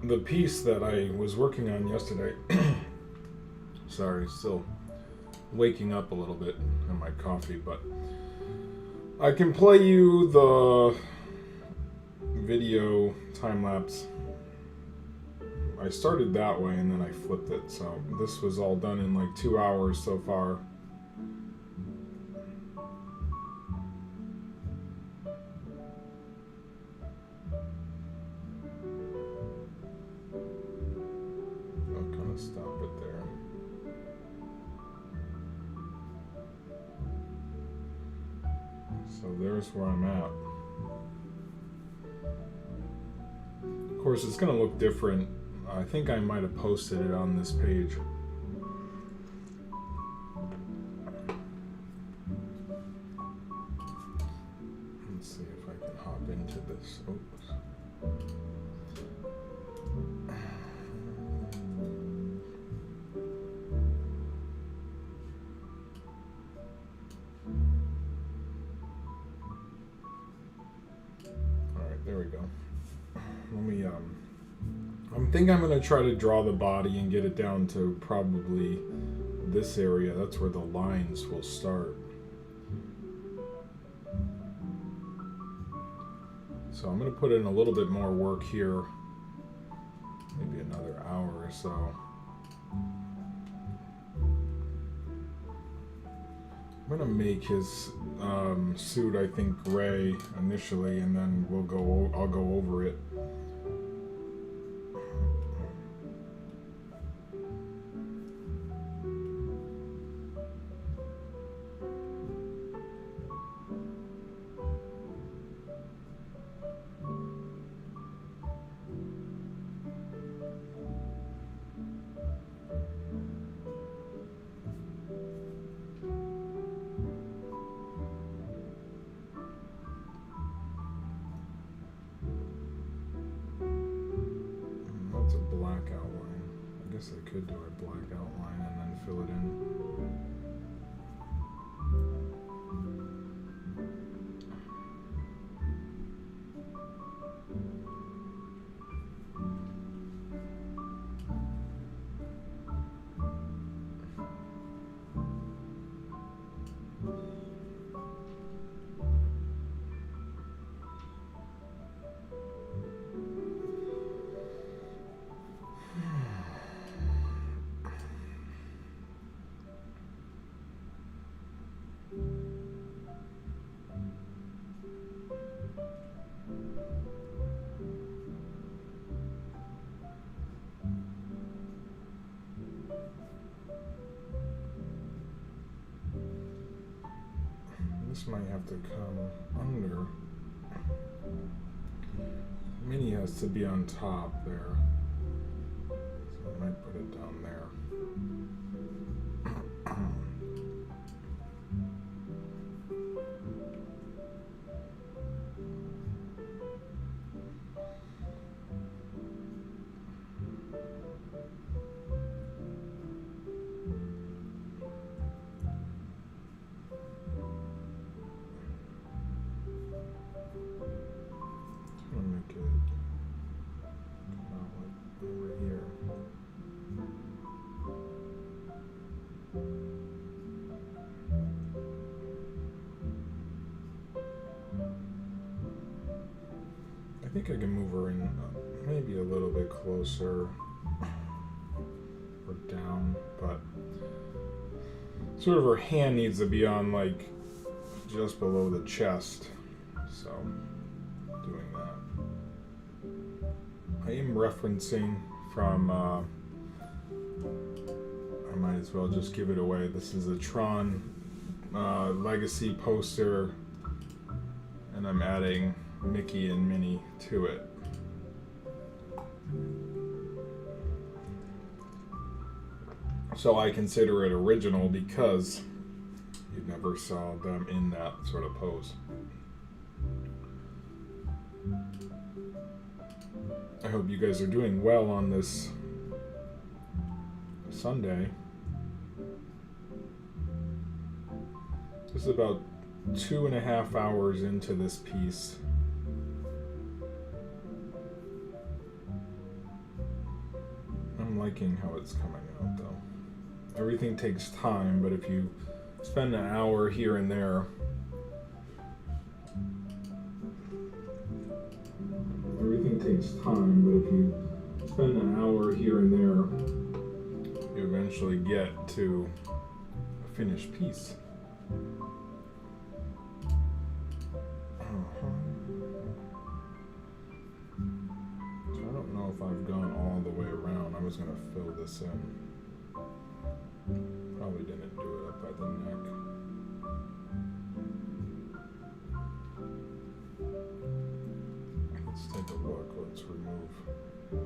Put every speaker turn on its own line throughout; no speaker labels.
the piece that I was working on yesterday. Sorry, still waking up a little bit on my coffee, but I can play you the video time lapse. I started that way and then I flipped it, so this was all done in like 2 hours so far. I'll kind of stop it there. So there's where I'm at. Of course, it's going to look different. I think I might have posted it on this page. Let's see if I can hop into this. Oops. All right, there we go. Let me I think I'm going to try to draw the body and get it down to probably this area. That's where the lines will start. So I'm going to put in a little bit more work here. Maybe another hour or so. I'm going to make his suit, I think, gray initially, and then I'll go over it. I could do a black outline and then fill it in. This might have to come under. Mini has to be on top there. So I might put it down there. I think I can move her in maybe a little bit closer or down, but sort of her hand needs to be on like just below the chest. So doing that. I am referencing from I might as well just give it away. This is a Tron Legacy poster, and I'm adding Mickey and Minnie to it. So I consider it original because you never saw them in that sort of pose. I hope you guys are doing well on this Sunday. This is about 2.5 hours into this piece. I'm liking how it's coming out though. Everything takes time, but if you spend an hour here and there, everything takes time, but if you spend an hour here and there, you eventually get to a finished piece. So I don't know if I've gone all the way around. I was going to fill this in. Probably didn't do it up by the neck. Let's take a look. Let's remove the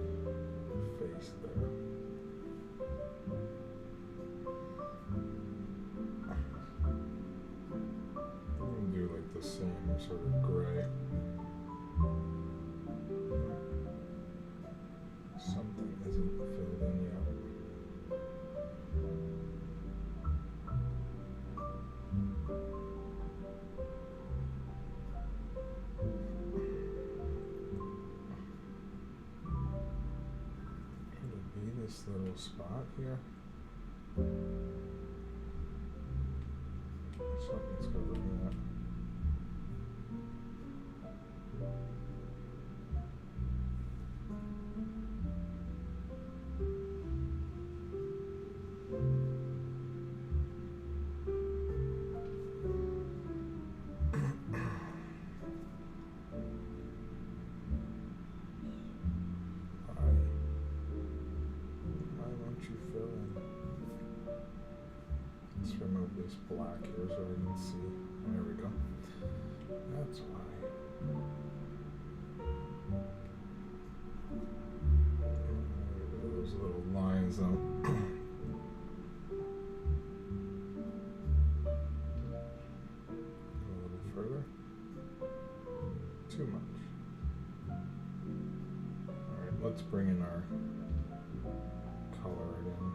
face there. I'm going to do like the same sort of gray. Something isn't filled in yet. Could it be this little spot here? Something's covering that. Why won't you fill in? Let's remove this black here so I can see. There we go. That's why. Get rid of those little lines though. Go a little further. Too much. Alright, let's bring in our color again.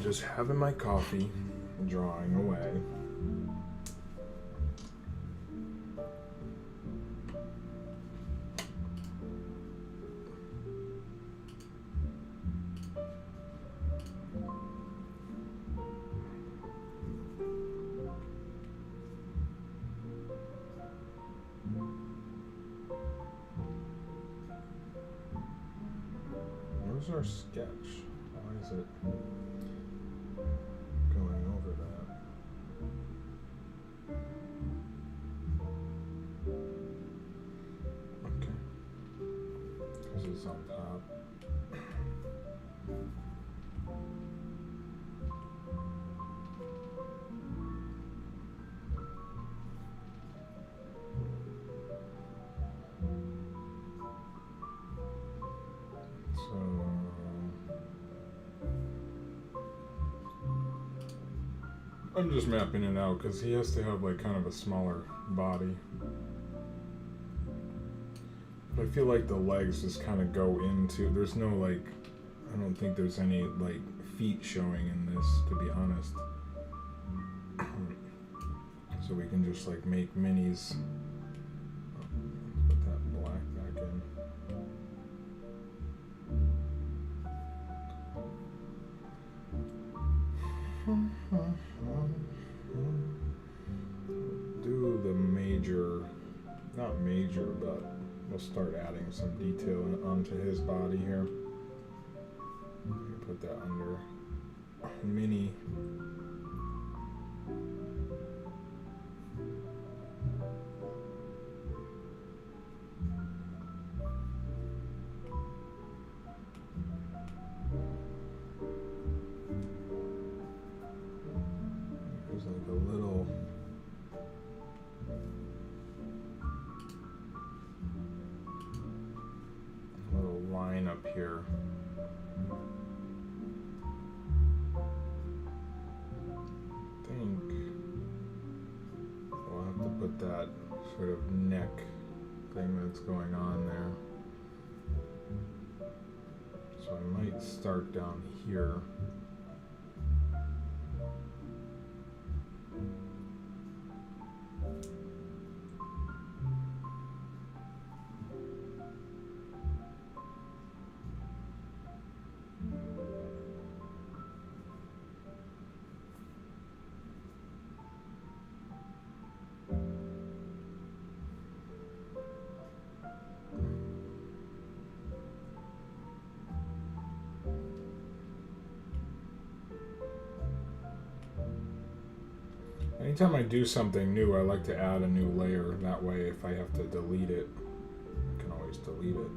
Just having my coffee, drawing away. Where's our sketch? Why is it going over that? Okay. Because it's on top. I'm just mapping it out because he has to have like kind of a smaller body. But I feel like the legs just kind of go into, there's no like, I don't think there's any like feet showing in this, to be honest. So we can just like make minis. Put that black back in. Do the major, not major, but we'll start adding some detail onto his body here. Put that under mini. There's like a little line up here. I think we'll have to put that sort of neck thing that's going on there. So So I might start down here. Anytime I do something new, I like to add a new layer. That way, if I have to delete it, I can always delete it.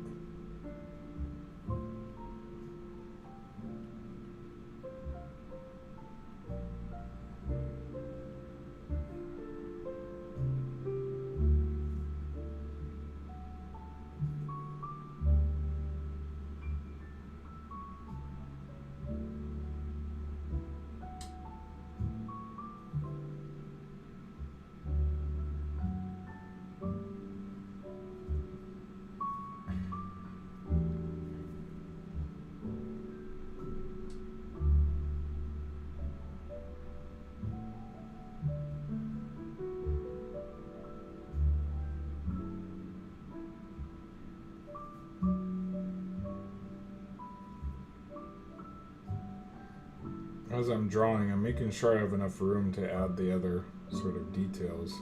As I'm drawing, I'm making sure I have enough room to add the other sort of details.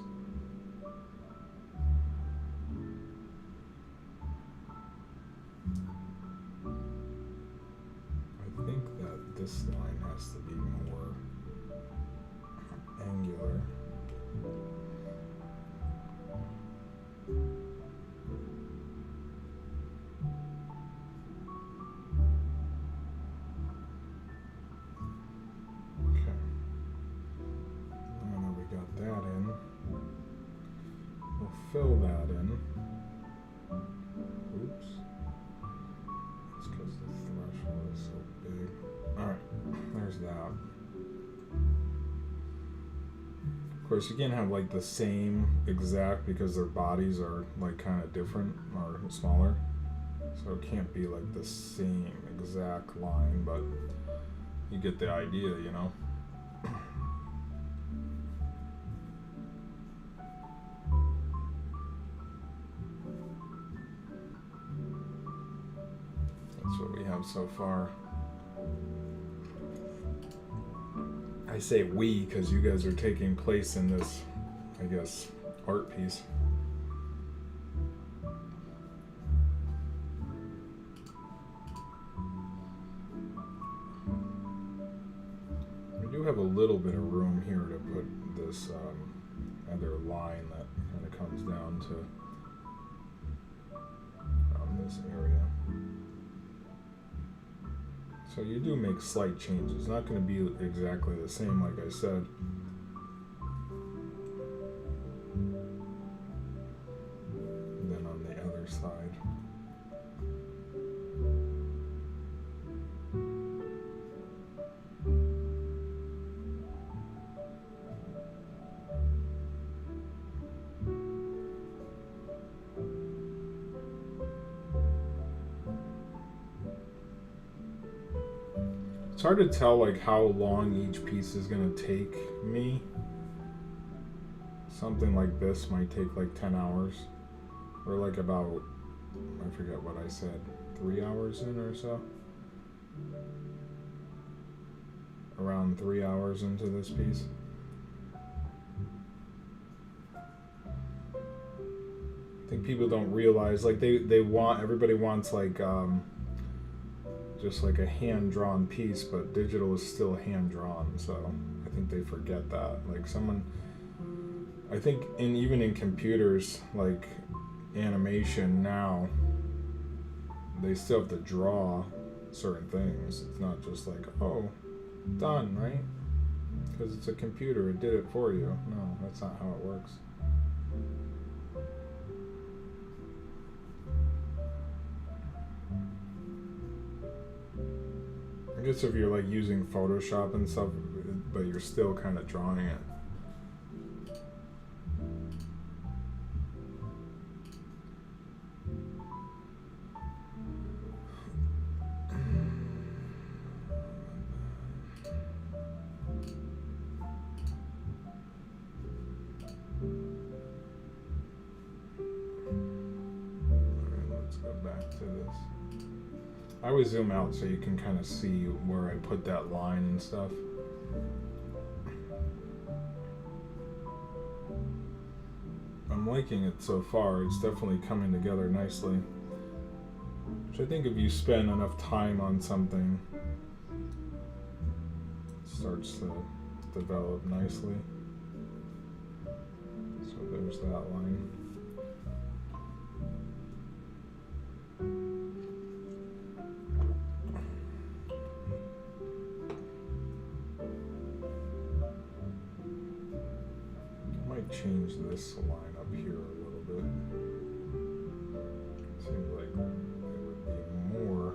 I think that this line has to be more angular. Fill that in. Oops. It's because the threshold is so big. Alright, there's that. Of course, you can't have like the same exact because their bodies are like kind of different or smaller. So it can't be like the same exact line, but you get the idea, you know? What we have so far. I say we because you guys are taking place in this, I guess, art piece. We do have a little bit of room here to put this other line that kind of comes down to this area. So you do make slight changes. It's not going to be exactly the same, like I said. And then on the other side. It's hard to tell like how long each piece is gonna take me. Something like this might take like 10 hours. Or like about, I forget what I said, 3 hours in or so. Around 3 hours into this piece. I think people don't realize, like they want, everybody wants like, just like a hand-drawn piece, but digital is still hand-drawn, so I think they forget that. Like someone, I think even in computers, like animation now, they still have to draw certain things. It's not just like, oh, done, right? Because it's a computer, it did it for you. No, that's not how it works. I guess if you're like using Photoshop and stuff, but you're still kind of drawing it. I always zoom out so you can kind of see where I put that line and stuff. I'm liking it so far. It's definitely coming together nicely. Which I think if you spend enough time on something, it starts to develop nicely. So there's that line. I might change this line up here a little bit. Seems like it would be more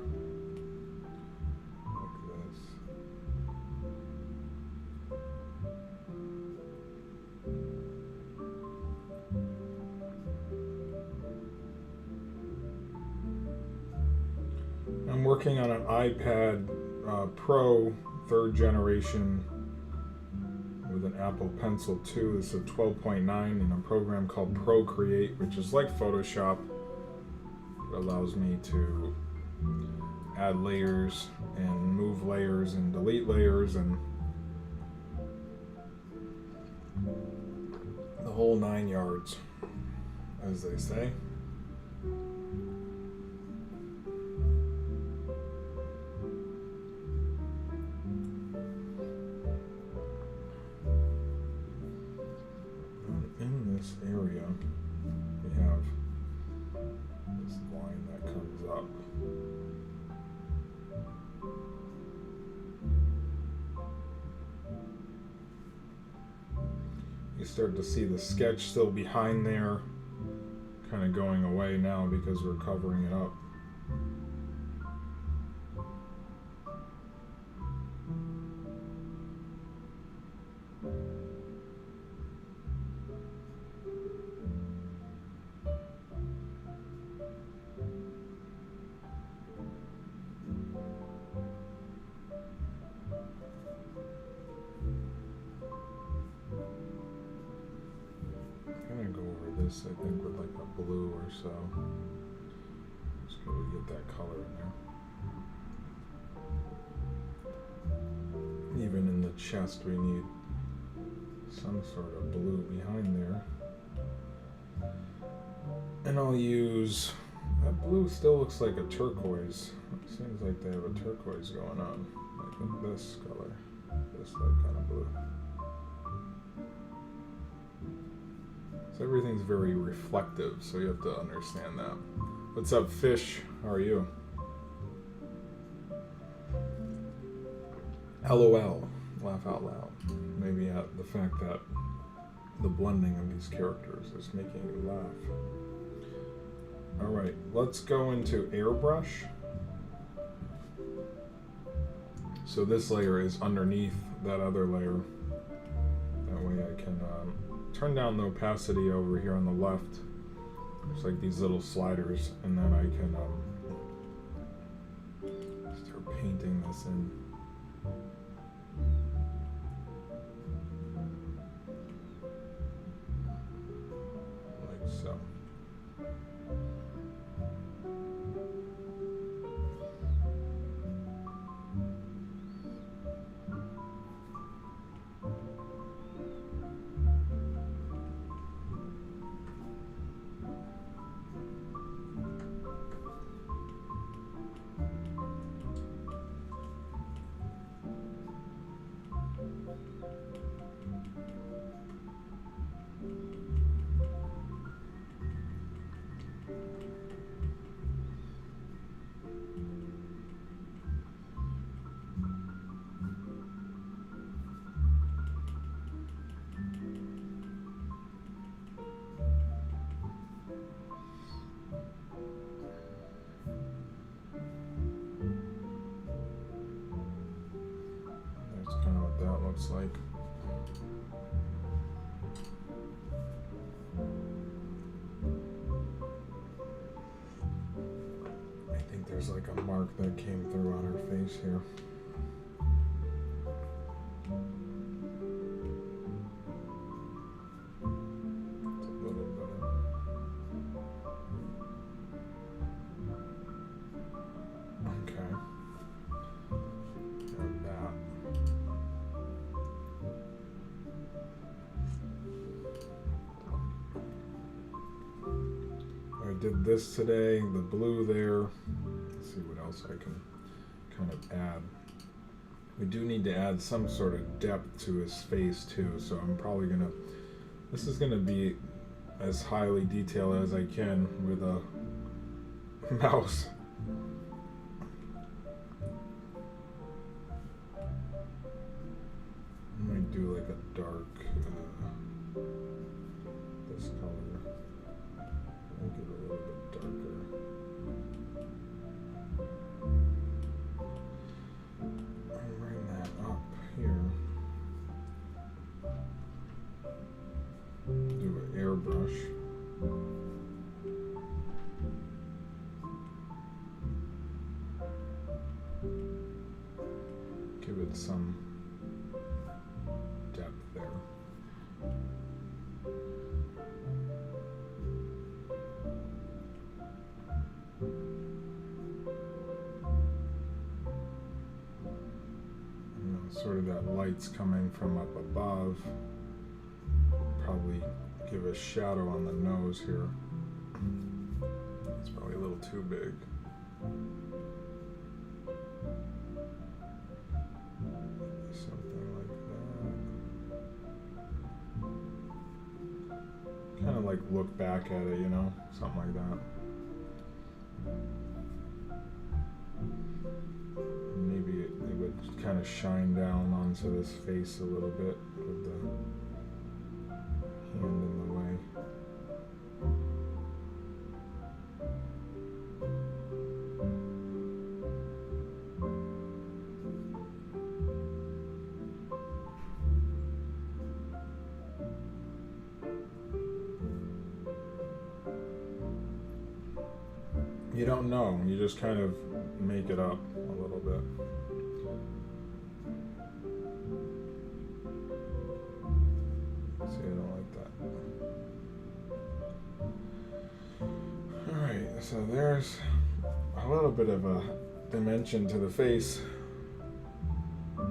like this. I'm working on an iPad Pro 3rd generation with an Apple Pencil 2. It's a 12.9 in a program called Procreate, which is like Photoshop. It allows me to add layers and move layers and delete layers and the whole 9 yards, as they say. In this area, we have this line that comes up. You start to see the sketch still behind there, kind of going away now because we're covering it up. This, I think, with like a blue or so. Just gonna get that color in there. Even in the chest, we need some sort of blue behind there. And I'll use, that blue still looks like a turquoise. It seems like they have a turquoise going on. Like in this color, this like kind of blue. So everything's very reflective, so you have to understand that. What's up, Fish? How are you? LOL. Laugh out loud. Maybe at the fact that the blending of these characters is making you laugh. Alright, let's go into airbrush. So this layer is underneath that other layer. That way I can turn down the opacity over here on the left. There's like these little sliders, and then I can start painting this in. Like so. Looks like. I think there's like a mark that came through on her face here. It's a little better. Okay. this today, the blue there. Let's see what else I can kind of add. We do need to add some sort of depth to his face too, so I'm probably gonna, this is gonna be as highly detailed as I can with a mouse. I might do like a dark, this color. Make it a little bit darker. And bring that up here. Do an airbrush. Give it some depth there. Sort of that light's coming from up above. Probably give a shadow on the nose here. It's probably a little too big. Something like that. Kind of like look back at it, you know? Something like that. Maybe it would kind of shine down onto this face a little bit with the hand in the way. You don't know, you just kind of make it up a little bit. See, I don't like that. Alright, so there's a little bit of a dimension to the face. I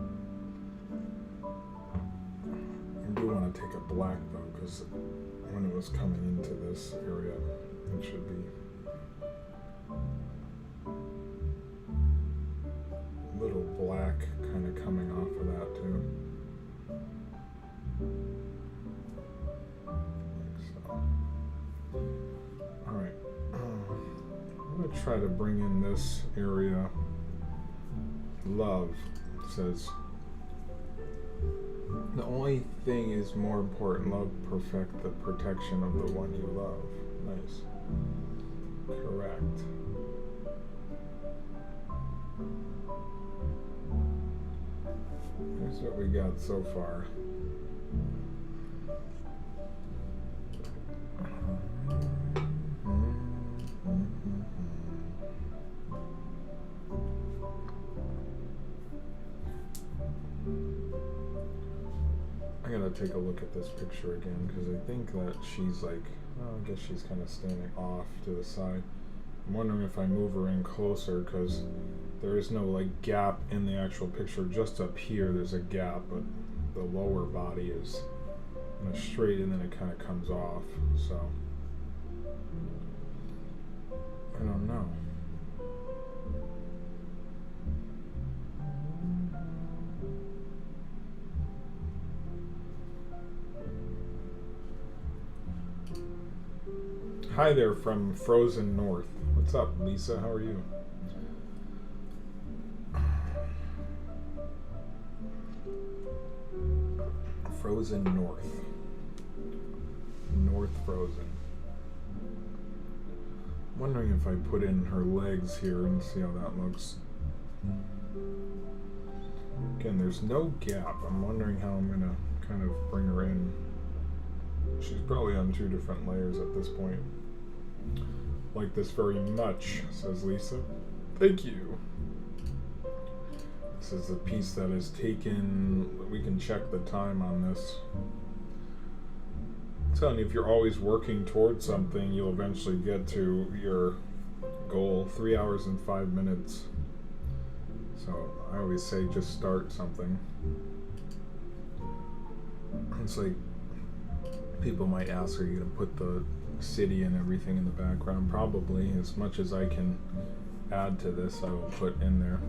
do want to take a black though, because when it was coming into this area, it should be little black kind of coming off of that too. Like so. Alright. I'm going to try to bring in this area. Love says, the only thing is more important. Love perfect the protection of the one you love. Nice. Correct. Here's what we got so far. I gotta take a look at this picture again because I think that she's like, well, I guess she's kind of standing off to the side. I'm wondering if I move her in closer because there is no like gap in the actual picture. Just up here there's a gap, but the lower body is in a straight and then it kind of comes off. So I don't know. Hi there from Frozen North. What's up, Lisa? How are you? Frozen North. North Frozen. I'm wondering if I put in her legs here and see how that looks. Again, there's no gap. I'm wondering how I'm gonna kind of bring her in. She's probably on 2 different layers at this point. Like this very much, says Lisa. Thank you. This is a piece that is taken, we can check the time on this. I'm telling you, if you're always working towards something, you'll eventually get to your goal. 3 hours and 5 minutes. So I always say just start something. It's like, people might ask, are you going to put the city and everything in the background. Probably as much as I can add to this, I will put in there.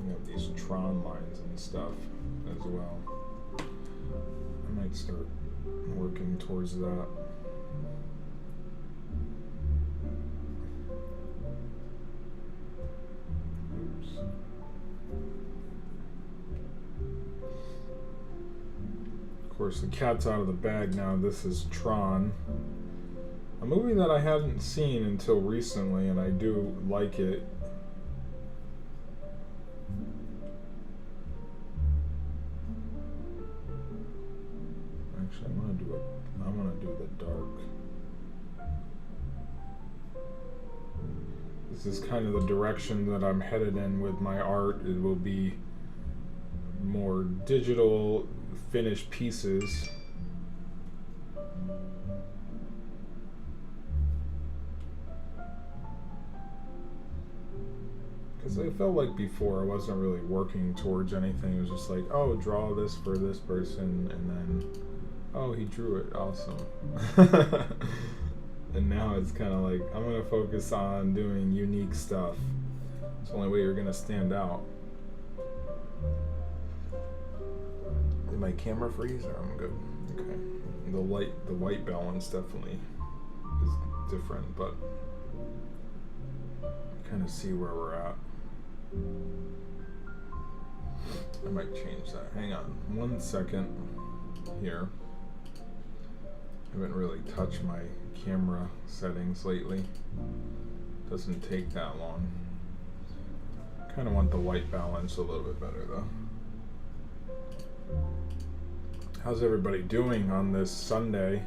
We have these Tron lines and stuff as well. I might start working towards that. Oops. Of course, the cat's out of the bag now. This is Tron, a movie that I hadn't seen until recently, and I do like it. Actually, I want to do the dark. This is kind of the direction that I'm headed in with my art. It will be more digital, finished pieces. Because I felt like before I wasn't really working towards anything. It was just like, oh, draw this for this person, and then, oh, he drew it, awesome. And now it's kind of like, I'm going to focus on doing unique stuff. It's the only way you're going to stand out. Did my camera freeze? Or I'm good. Okay. The white balance definitely is different, but kind of see where we're at. I might change that. Hang on 1 second here. I haven't really touched my camera settings lately. Doesn't take that long. Kind of want the white balance a little bit better though. How's everybody doing on this Sunday?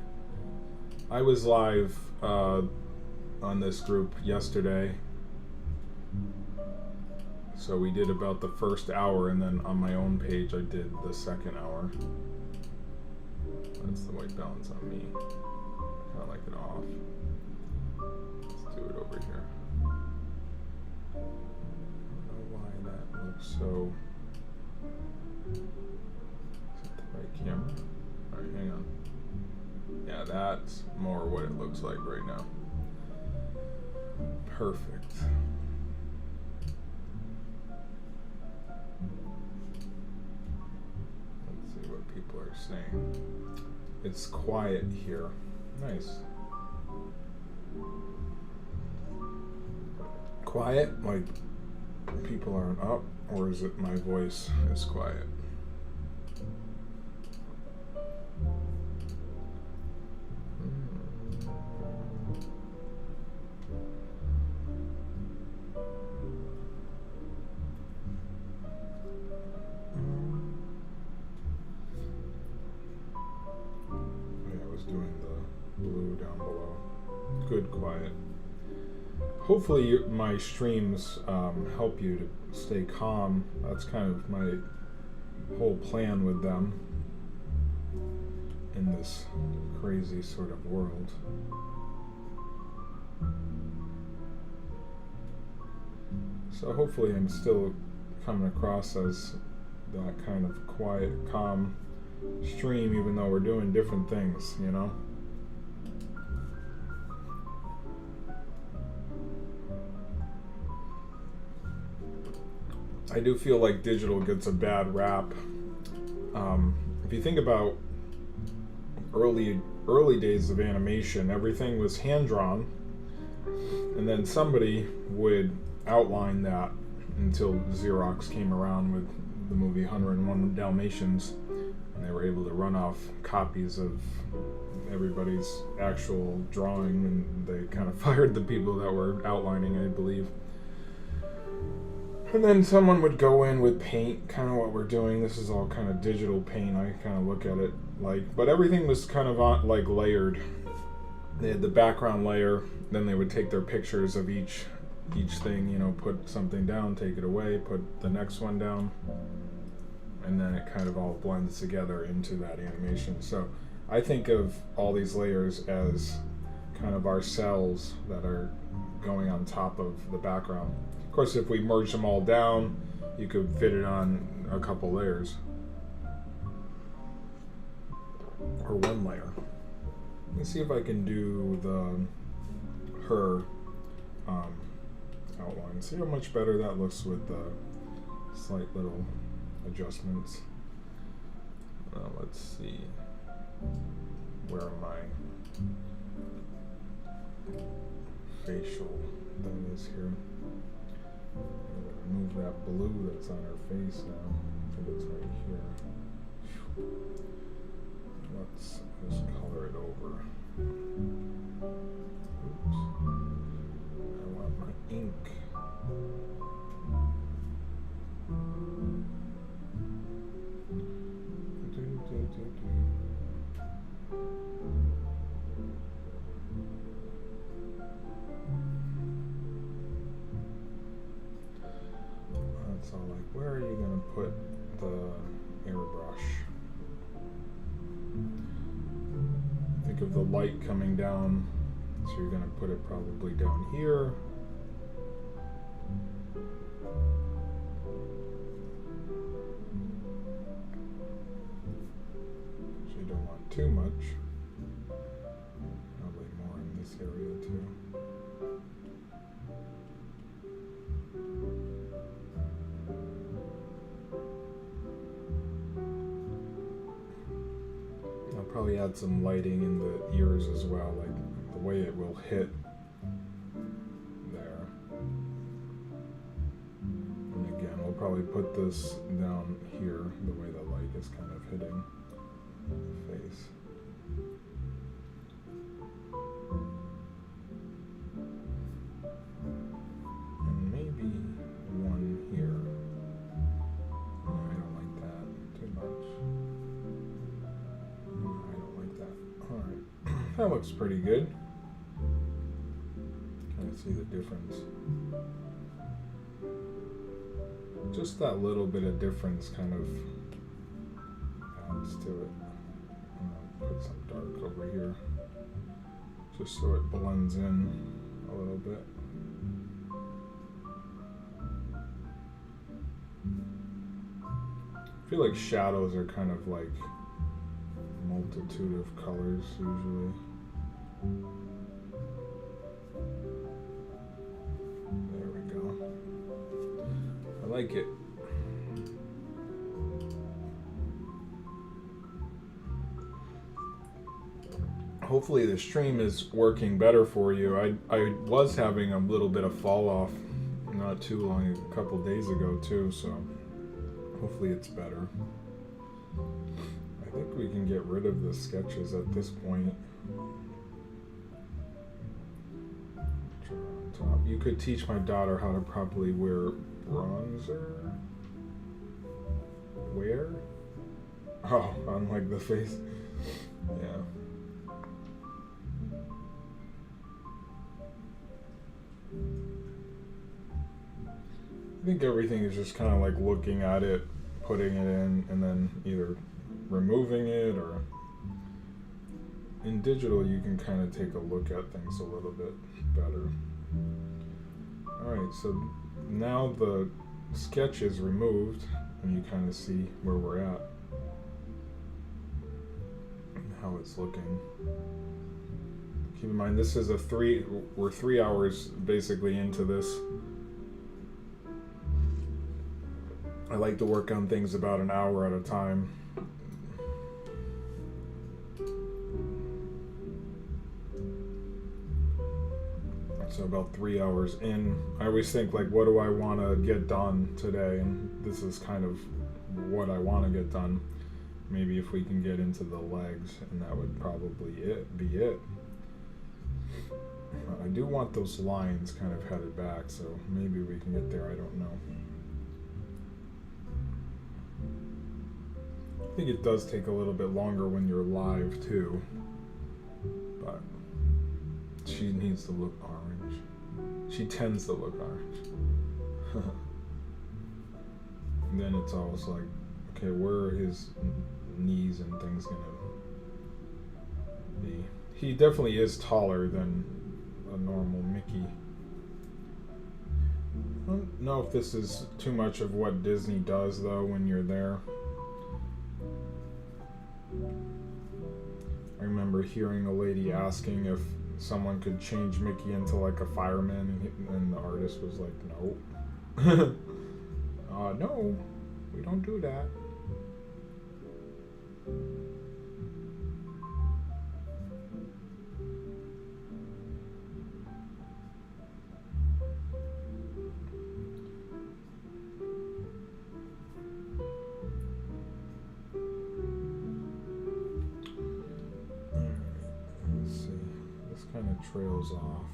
I was live on this group yesterday. So we did about the first hour, and then on my own page I did the second hour. That's the white balance on me. Kind of like it off. Let's do it over here. I don't know why that looks so... Is that the right camera? Alright, hang on. Yeah, that's more what it looks like right now. Perfect. Let's see what people are saying. It's quiet here. Nice. Quiet? Like people aren't up? Or is it my voice is quiet? Hopefully my streams help you to stay calm. That's kind of my whole plan with them in this crazy sort of world. So hopefully I'm still coming across as that kind of quiet, calm stream, even though we're doing different things, you know? I do feel like digital gets a bad rap. If you think about early days of animation, everything was hand-drawn, and then somebody would outline that until Xerox came around with the movie 101 Dalmatians, and they were able to run off copies of everybody's actual drawing, and they kind of fired the people that were outlining, I believe. And then someone would go in with paint, kind of what we're doing. This is all kind of digital paint. I kind of look at it like, but everything was kind of like layered. They had the background layer, then they would take their pictures of each thing, you know, put something down, take it away, put the next one down, and then it kind of all blends together into that animation. So I think of all these layers as kind of our cells that are going on top of the background. Of course, if we merge them all down, you could fit it on a couple layers. or one layer. Let me see if I can do her outline. See how much better that looks with the slight little adjustments. Let's see where my facial thing is here. I'm gonna remove that blue that's on her face now. I think it's right here. Let's just color it over. Oops. I want my ink. That's all like, where are you going to put the airbrush? Think of the light coming down, so you're going to put it probably down here. So you don't want too much. Probably more in this area too. Probably add some lighting in the ears as well, like the way it will hit there. And again, we'll probably put this down here, the way the light is kind of hitting the face. And maybe one here. No, I don't like that too much. Alright, that looks pretty good. Kind of see the difference. Just that little bit of difference kind of adds to it. I'm gonna put some dark over here, just so it blends in a little bit. I feel like shadows are kind of like multitude of colors usually. There we go. I like it. Hopefully the stream is working better for you. I was having a little bit of fall off not too long, a couple days ago too, so hopefully it's better. I think we can get rid of the sketches at this point. On top. You could teach my daughter how to properly wear bronzer. Where? Oh, on like the face. Yeah. I think everything is just kind of like looking at it, putting it in, and then either removing it, or in digital you can kind of take a look at things a little bit better. Alright, so now the sketch is removed and you kind of see where we're at and how it's looking. Keep in mind this is we're 3 hours basically into this. I like to work on things about an hour at a time. So about 3 hours in, I always think like, what do I want to get done today? And this is kind of what I want to get done. Maybe if we can get into the legs, and that would probably be it. I do want those lines kind of headed back, so maybe we can get there, I don't know. I think it does take a little bit longer when you're live too, but she needs to look orange. She tends to look orange. And then it's always like, okay, where are his knees and things gonna be? He definitely is taller than a normal Mickey. I don't know if this is too much of what Disney does though when you're there. remember hearing a lady asking if someone could change Mickey into like a fireman, and the artist was like, no. No, we don't do that. Let's see. This kind of trails off.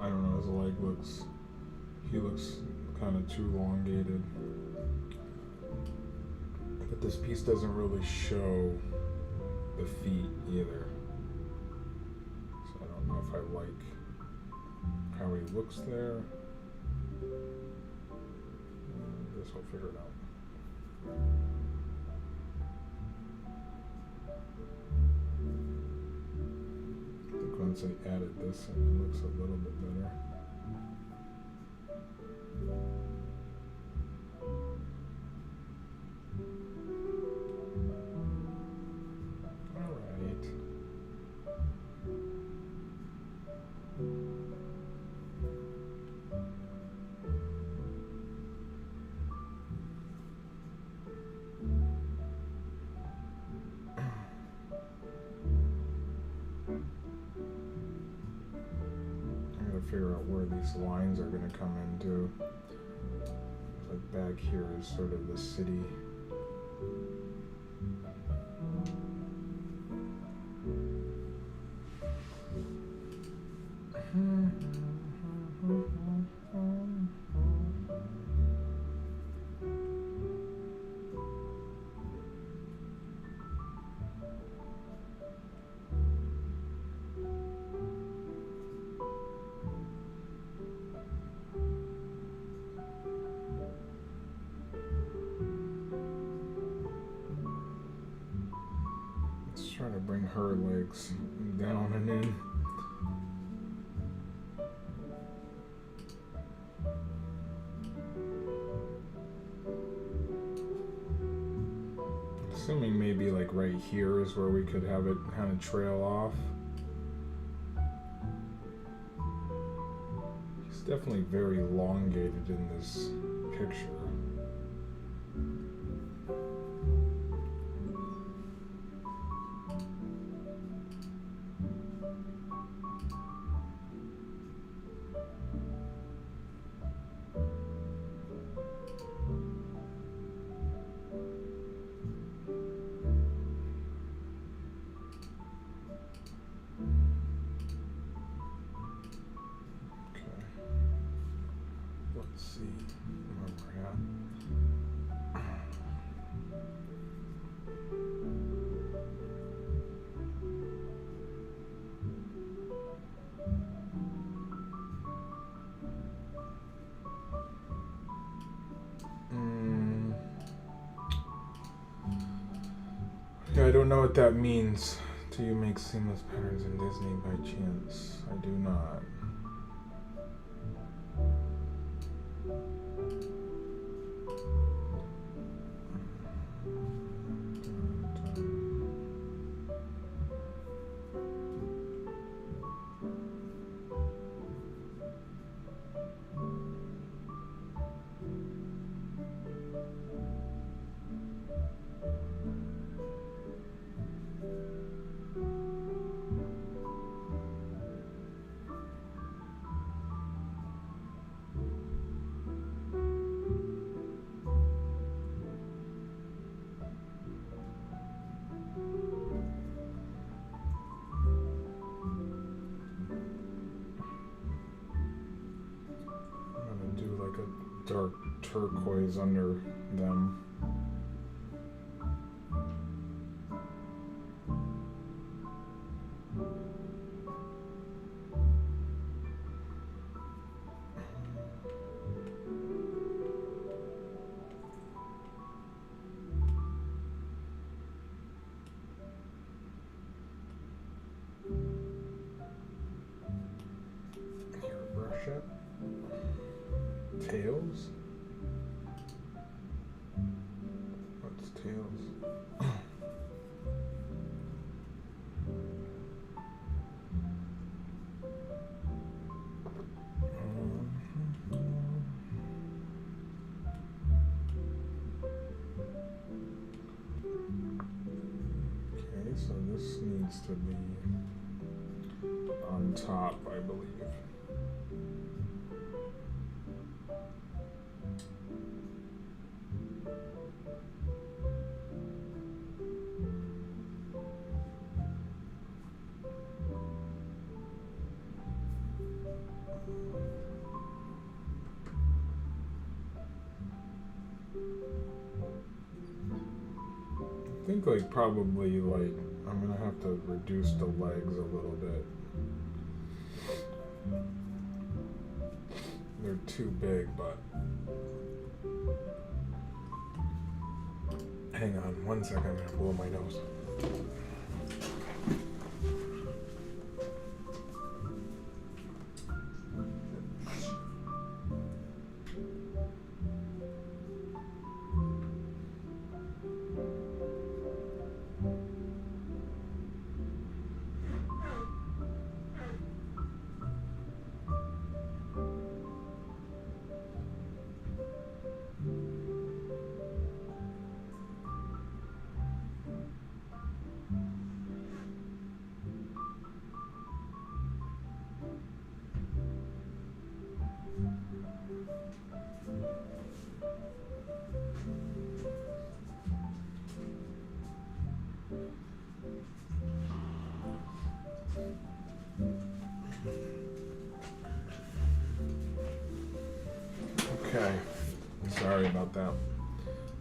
I don't know, his leg he looks kind of too elongated. But this piece doesn't really show the feet either. So I don't know if I like how he looks there. I guess I'll figure it out. I think once I added this in, it looks a little bit better. Alright. Figure out where these lines are going to come into. Like back here is sort of the city. Trying to bring her legs down and in. Assuming maybe like right here is where we could have it kind of trail off. He's definitely very elongated in this picture. Let's see where we're at. Yeah, I don't know what that means. Do you make seamless patterns in Disney by chance? I do not. dark turquoise under them. Airbrush it. Tails? What's tails? Okay, so this needs to be on top, I believe. I think like probably like I'm gonna have to reduce the legs a little bit. They're too big, but hang on 1 second, I'm gonna blow my nose. Okay, sorry about that.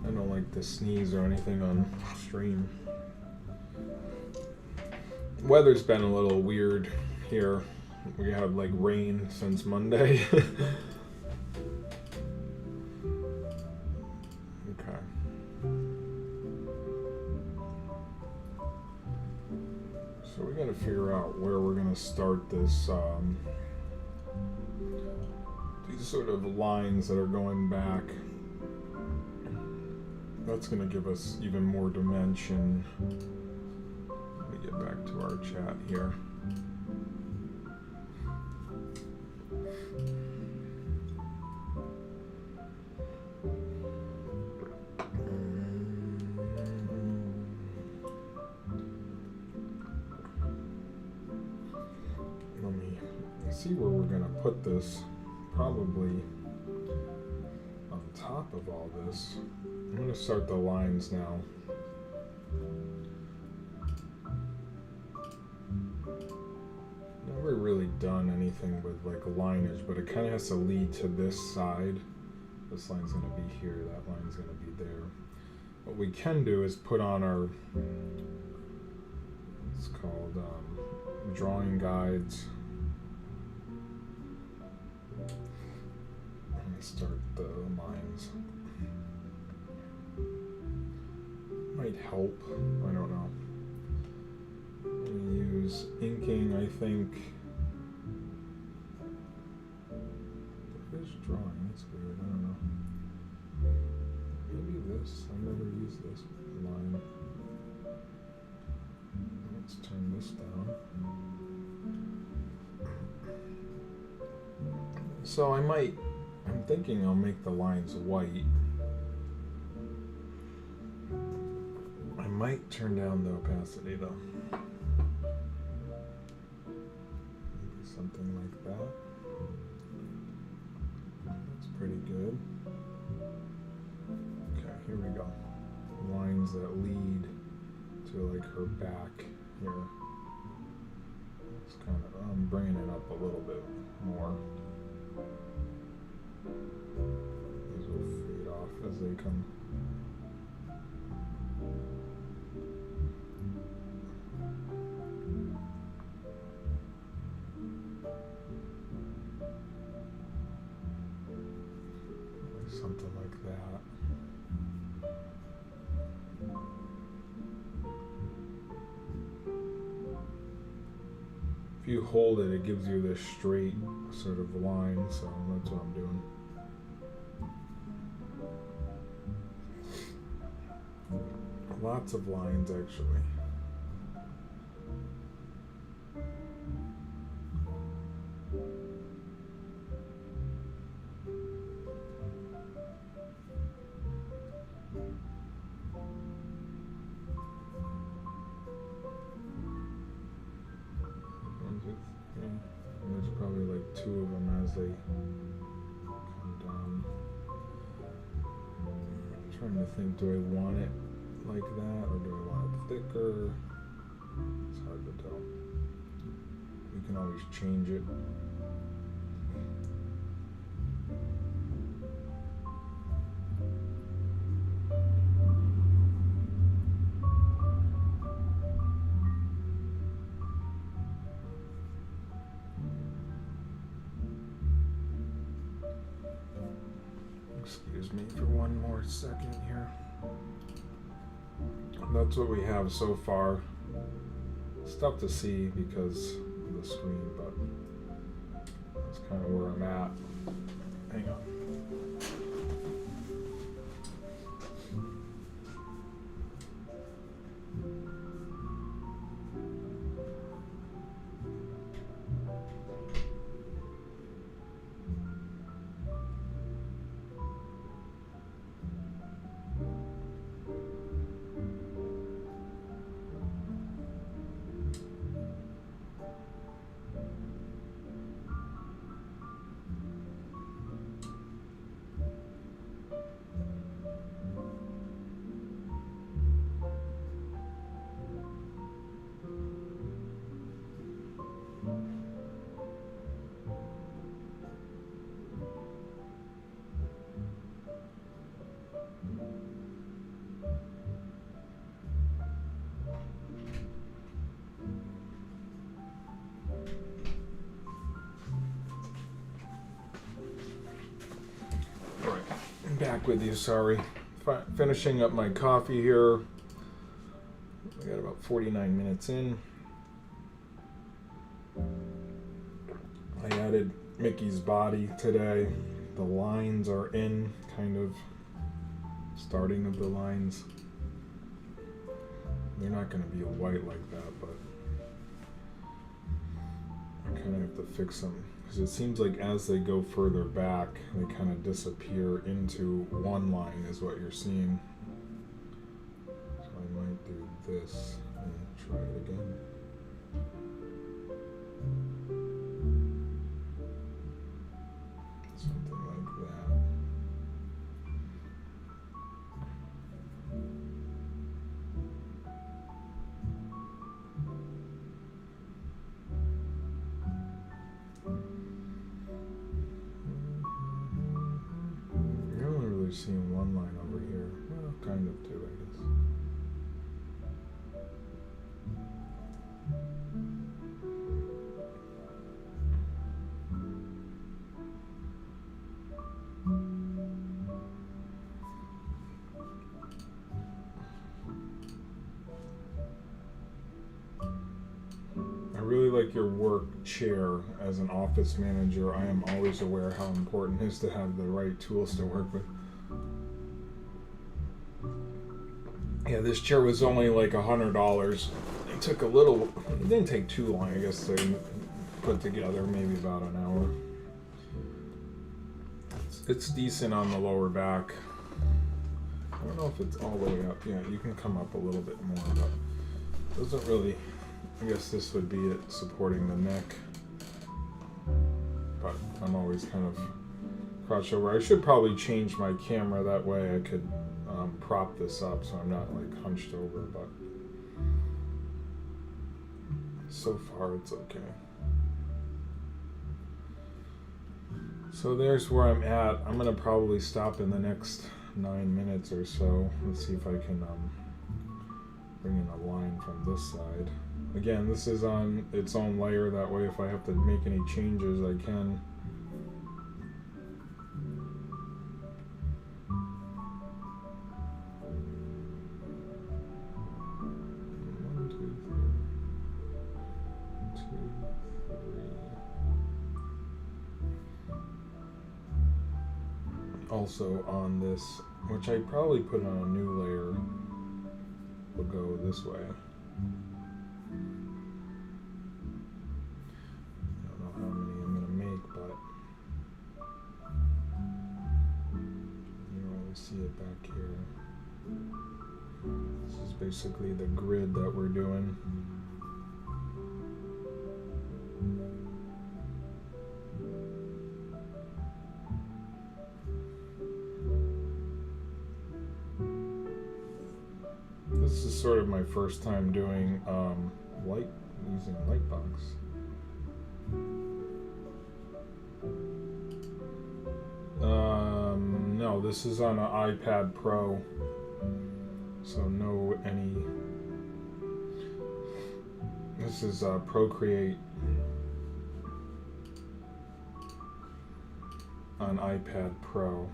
I don't like to sneeze or anything on stream. Weather's been a little weird here. We had like rain since Monday. Okay. So we gotta figure out where we're gonna start this, these sort of lines that are going back. That's gonna give us even more dimension. Let me get back to our chat here. Let me see where we're gonna put this. Probably on top of all this. I'm gonna start the lines now. Never really done anything with like lineage, but it kind of has to lead to this side. This line's gonna be here, that line's gonna be there. What we can do is put on our, it's called drawing guides. And start the lines. Might help, I don't know. I'm gonna use inking, I think. There's drawing, that's weird, I don't know. Maybe this, I've never used this line. Let's turn this down. So I'm thinking I'll make the lines white. I might turn down the opacity though. Maybe something like that. That's pretty good. Okay, here we go. Lines that lead to like her back here. It's kind of, I'm bringing it up a little bit more. will fade off as they come. Something like that. If you hold it, it gives you this straight sort of line, so that's what I'm doing. Lots of lines, actually. There's probably like two of them as they come down. I'm trying to think, do I want it like that or do I want it thicker? It's hard to tell. You can always change it. Excuse me for one more second here. That's what we have so far. It's tough to see because of the screen, but that's kind of where I'm at. Hang on. Back with you, sorry. Finishing up my coffee here. I got about 49 minutes in. I added Mickey's body today. The lines are in, kind of starting of the lines. They're not going to be white like that, but I kind of have to fix them. Because it seems like as they go further back, they kind of disappear into one line is what you're seeing. So I might do this and try it again. Something like that. Seeing one line over here. Well, kind of two, I guess. I really like your work chair as an office manager. I am always aware how important it is to have the right tools to work with. Yeah, this chair was only like $100. It took a little, it didn't take too long, I guess, to put together, maybe about an hour. It's decent on the lower back. I don't know if it's all the way up. Yeah, you can come up a little bit more, but it doesn't really, I guess this would be it supporting the neck. But I'm always kind of crouched over. I should probably change my camera, that way I could prop this up so I'm not like hunched over, but so far it's okay. So there's where I'm at. I'm gonna probably stop in the next 9 minutes or so. Let's see if I can bring in a line from this side. Again, this is on its own layer, that way if I have to make any changes I can. Also on this, which I probably put on a new layer, will go this way. I don't know how many I'm going to make, but you don't really see it back here. This is basically the grid that we're doing. This is sort of my first time doing using Lightbox. No, this is on an iPad Pro, so this is Procreate on iPad Pro,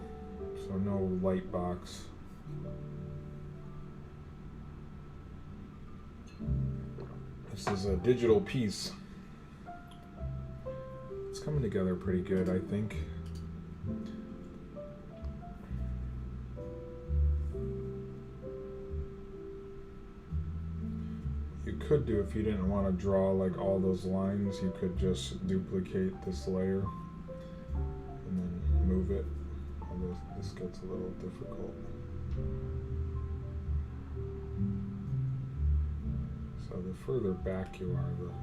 so no Lightbox. This is a digital piece. It's coming together pretty good, I think. You could do, if you didn't want to draw like all those lines, you could just duplicate this layer and then move it. Although this gets a little difficult. So the further back you are, you're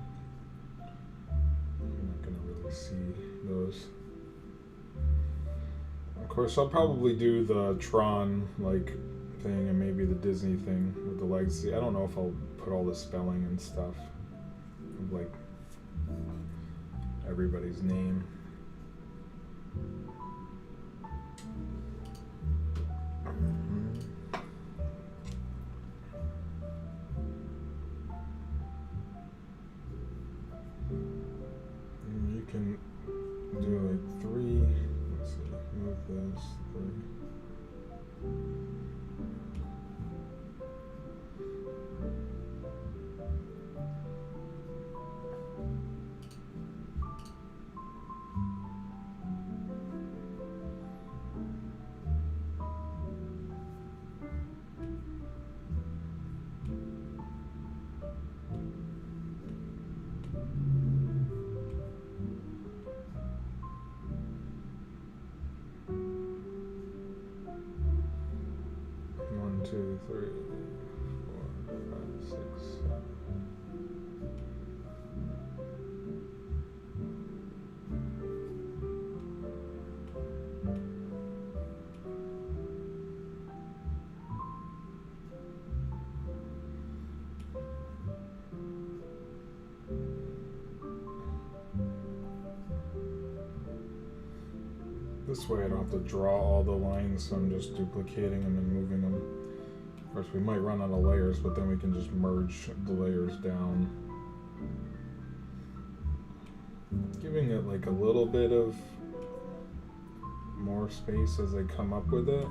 not going to really see those. Of course, I'll probably do the Tron thing and maybe the Disney thing with the legacy. I don't know if I'll put all the spelling and stuff of everybody's name. You can do 3. Let's see, move this 3. One, 2, 3, 4, 5, 6, 7. This way I don't have to draw all the lines, so I'm just duplicating them and moving them. Of course, we might run out of layers, but then we can just merge the layers down. Giving it a little bit of more space as I come up with it.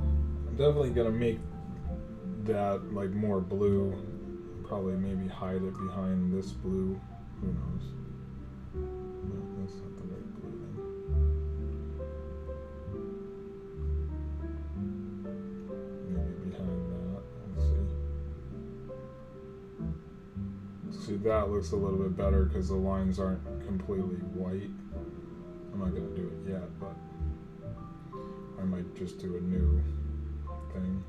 I'm definitely going to make that more blue. Probably maybe hide it behind this blue. Who knows? No, that's not the right blue then. Maybe behind that. Let's see. See, that looks a little bit better because the lines aren't completely white. I'm not going to do it yet, but I might just do a new thing.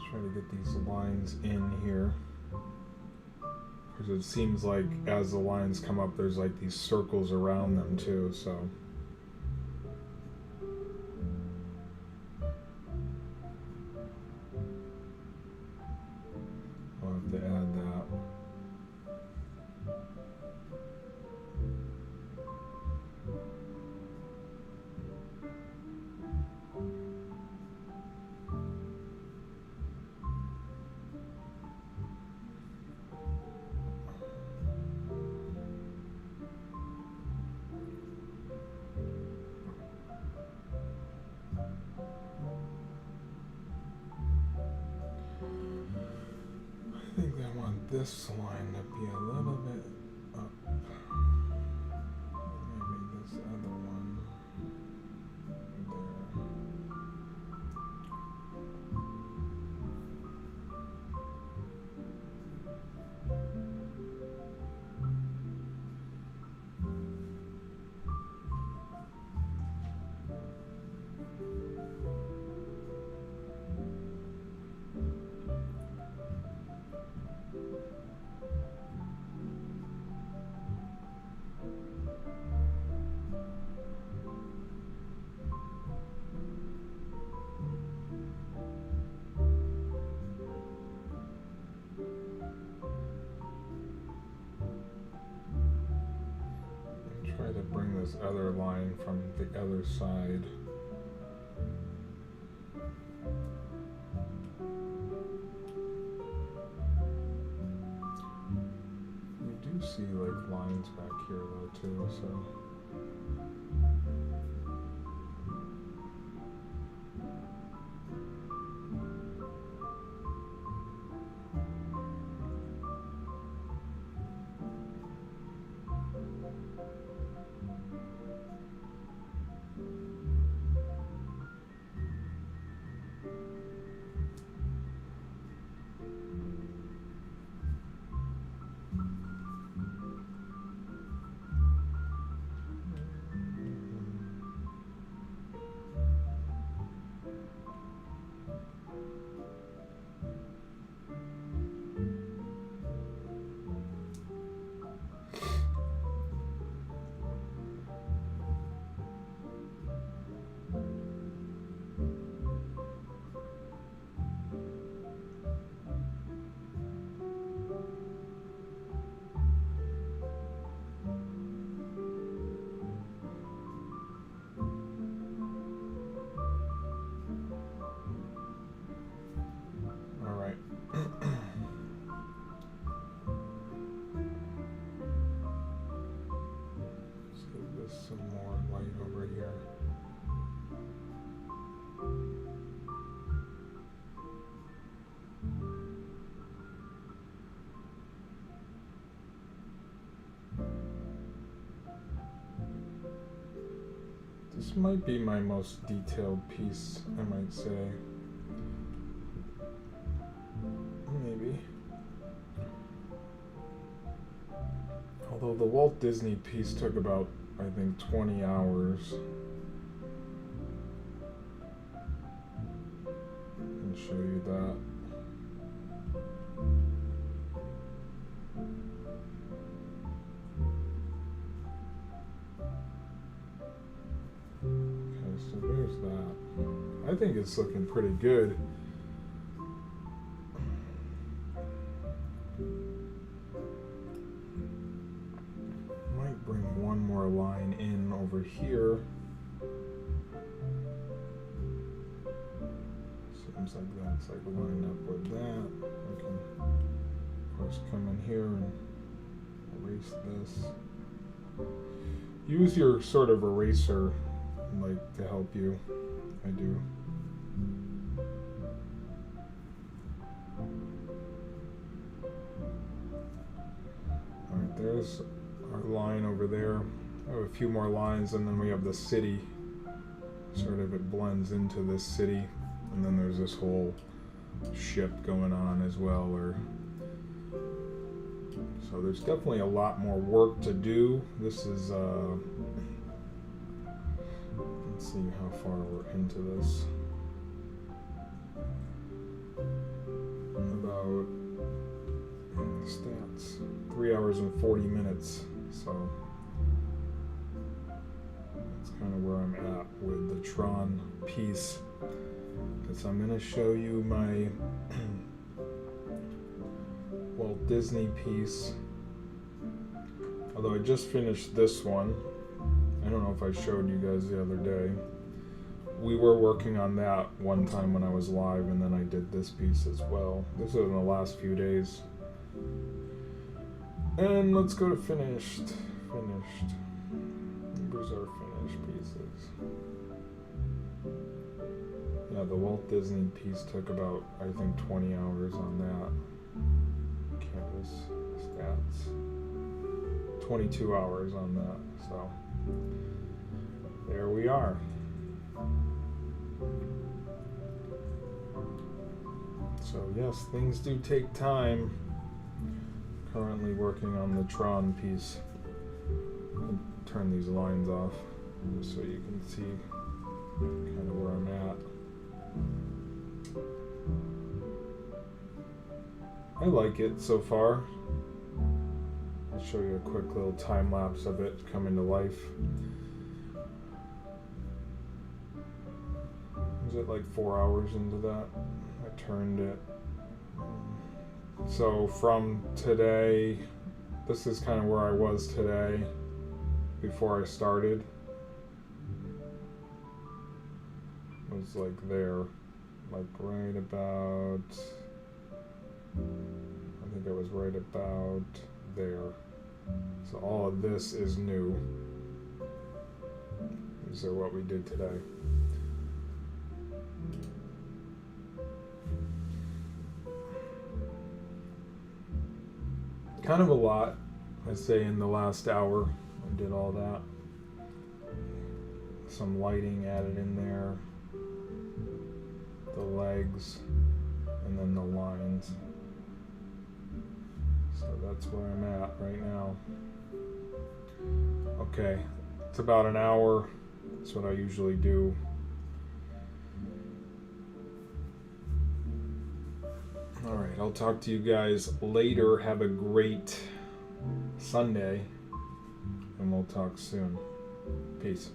Try to get these lines in here, because it seems like as the lines come up there's these circles around them too, so this line to be a little bit up. Maybe this other one there. Try to bring this other line from the other side. We do see like lines back here though too, so. Some more light over here. This might be my most detailed piece, I might say. Maybe. Although the Walt Disney piece took about, I think, 20 hours. I can show you that. Okay, so there's that. I think it's looking pretty good. Bring one more line in over here. Seems like that's like lined up with that. I can, of course, come in here and erase this. Use your sort of eraser, like, to help you. I do. All right, there's our line over there. I have a few more lines, and then we have the city. Sort of it blends into this city, and then there's this whole ship going on as well. So there's definitely a lot more work to do. This is let's see how far we're into this. About stats, 3 hours and 40 minutes. So that's kind of where I'm at with the Tron piece. Because I'm going to show you my Walt Disney piece. Although I just finished this one. I don't know if I showed you guys the other day. We were working on that one time when I was live, and then I did this piece as well. This was in the last few days. And let's go to finished. Here's our finished pieces. Yeah, the Walt Disney piece took about, I think, 20 hours on that. Can't service stats. 22 hours on that, so there we are. So yes, things do take time. Currently working on the Tron piece. I'll turn these lines off just so you can see kind of where I'm at. I like it so far. I'll show you a quick little time lapse of it coming to life. Was it like 4 hours into that? I turned it. So from today, this is kind of where I was today before I started. It was like there, like right about, I think I was right about there. So all of this is new. These are what we did today. Kind of a lot, I'd say, in the last hour. I did all that. Some lighting added in there. The legs, and then the lines. So that's where I'm at right now. Okay, it's about an hour. That's what I usually do. Alright, I'll talk to you guys later. Have a great Sunday, and we'll talk soon. Peace.